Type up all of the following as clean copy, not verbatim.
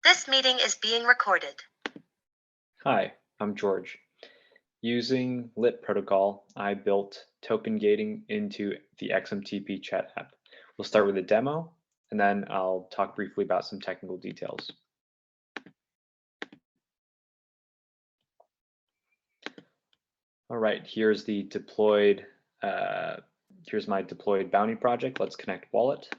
This meeting is being recorded. Hi, I'm George. Using Lit protocol, I built token gating into the XMTP Chat app. We'll start with a demo, and then I'll talk briefly about some technical details. All right, here's the deployed. Here's my deployed bounty project. Let's connect wallet.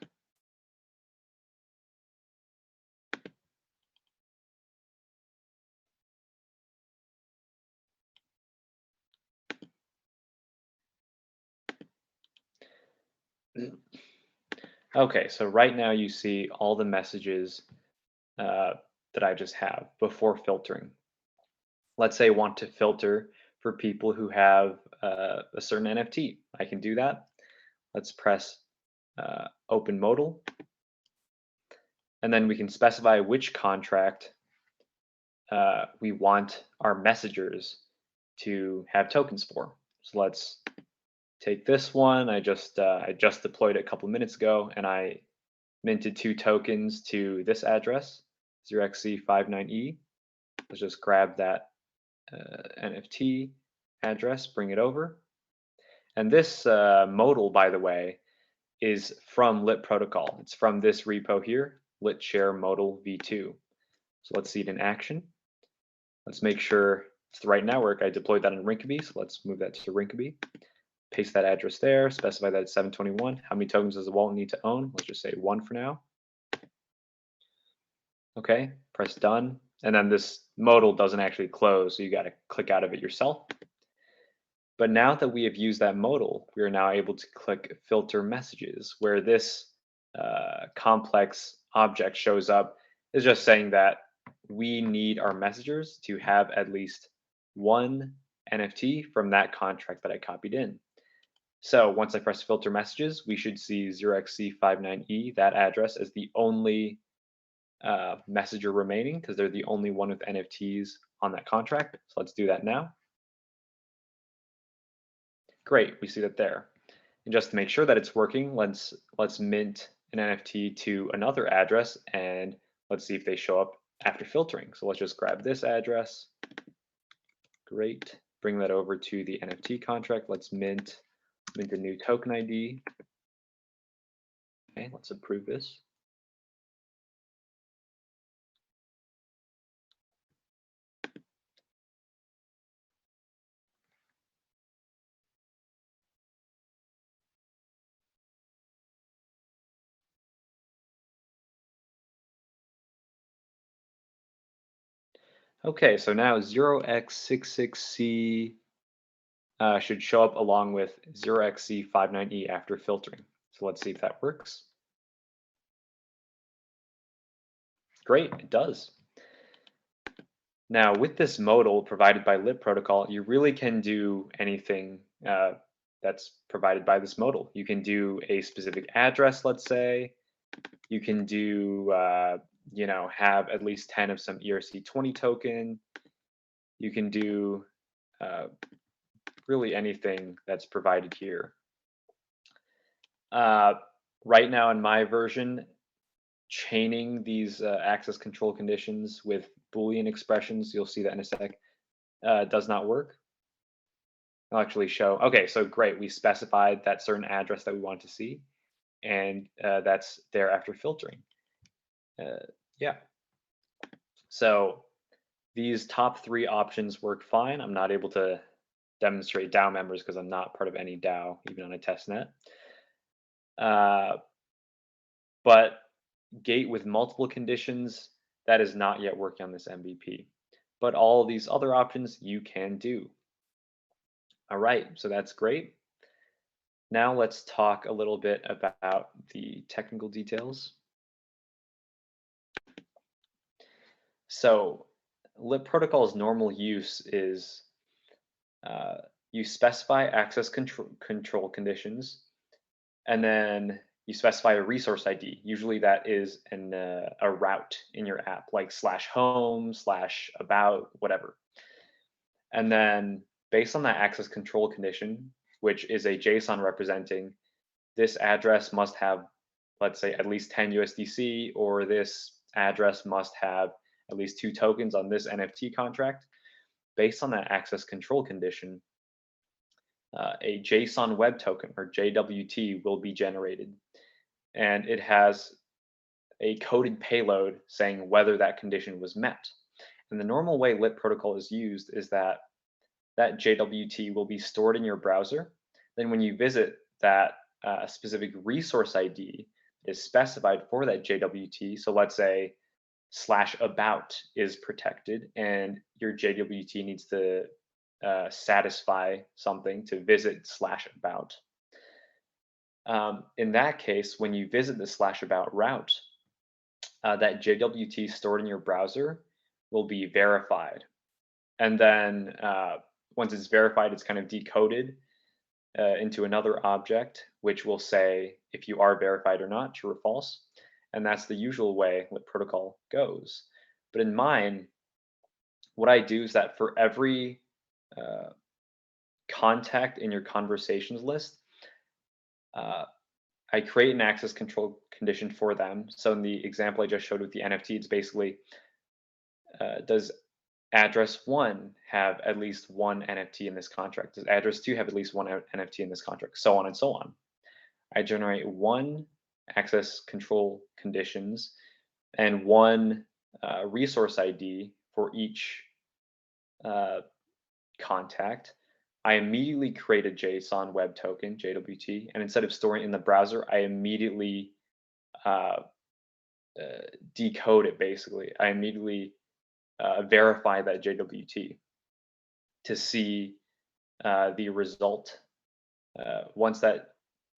Okay, so right now you see all the messages that I just have before filtering. Let's say I want to filter for people who have a certain NFT. I can do that. Let's press open modal. And then we can specify which contract we want our messengers to have tokens for. So let's take this one. I just deployed it a couple of minutes ago, and I minted 2 tokens to this address, 0xC59E. Let's just grab that NFT address, bring it over. And this modal, by the way, is from Lit protocol. It's from this repo here, lit share modal v2. So let's see it in action. Let's make sure it's the right network. I deployed that in Rinkeby, so let's move that to Rinkeby. Paste that address there, specify that it's 721. How many tokens does the wallet need to own? Let's just say 1 for now. Okay, press done. And then this modal doesn't actually close, so you got to click out of it yourself. But now that we have used that modal, we are now able to click filter messages, where this complex object shows up is just saying that we need our messengers to have at least 1 NFT from that contract that I copied in. So once I press filter messages, we should see 0xC59E, that address, as the only messenger remaining, because they're the only one with NFTs on that contract. So let's do that now. Great, we see that there. And just to make sure that it's working, let's mint an NFT to another address, and let's see if they show up after filtering. So let's just grab this address. Great, bring that over to the NFT contract. Let's mint a new token ID. Okay, let's approve this. Okay, so now 0x66C should show up along with 0xC59E after filtering. So let's see if that works. Great, it does. Now with this modal provided by Lit protocol, you really can do anything that's provided by this modal. You can do a specific address, let's say. You can do, have at least 10 of some ERC20 token. You can do really anything that's provided here. Right now in my version, chaining these access control conditions with Boolean expressions, you'll see that in a sec, does not work. I'll actually show. Okay, so great. We specified that certain address that we want to see, and that's there after filtering. Yeah. So these top 3 options work fine. I'm not able to demonstrate DAO members because I'm not part of any DAO, even on a test net. But gate with multiple conditions, that is not yet working on this MVP. But all these other options you can do. All right, so that's great. Now let's talk a little bit about the technical details. So Lit protocol's normal use is you specify access control conditions, and then you specify a resource ID. Usually that is a route in your app, like /home, /about, whatever. And then based on that access control condition, which is a JSON representing this address must have, let's say, at least 10 USDC, or this address must have at least 2 tokens on this NFT contract. Based on that access control condition, a JSON web token or JWT will be generated, and it has a coded payload saying whether that condition was met. And the normal way LIP protocol is used is that that JWT will be stored in your browser. Then when you visit that specific resource ID that is specified for that JWT, so let's say /about is protected and your JWT needs to satisfy something to visit /about. In that case, when you visit the /about route, that JWT stored in your browser will be verified. And then once it's verified, it's kind of decoded into another object, which will say if you are verified or not, true or false. And that's the usual way LIP protocol goes. But in mine, what I do is that for every contact in your conversations list, I create an access control condition for them. So in the example I just showed with the NFT, it's basically does address 1 have at least 1 NFT in this contract? Does address 2 have at least 1 NFT in this contract? So on and so on. I generate 1 access control conditions and 1 resource ID for each contact. I immediately create a JSON web token, JWT, and instead of storing it in the browser, I immediately uh, decode it basically. I immediately verify that JWT to see the result. Once that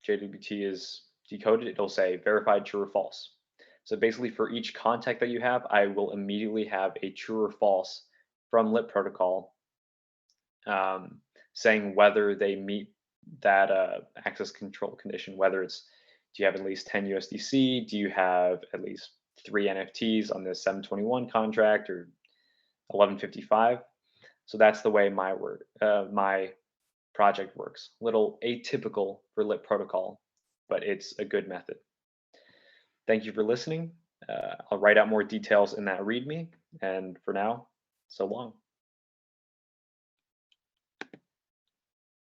JWT is decoded, it'll say verified true or false. So basically for each contact that you have, I will immediately have a true or false from LIP protocol saying whether they meet that access control condition, whether it's do you have at least 10 USDC, do you have at least 3 NFTs on this 721 contract or 1155. So that's the way my project works. Little atypical for LIP protocol, but it's a good method. Thank you for listening. I'll write out more details in that README, and for now, so long.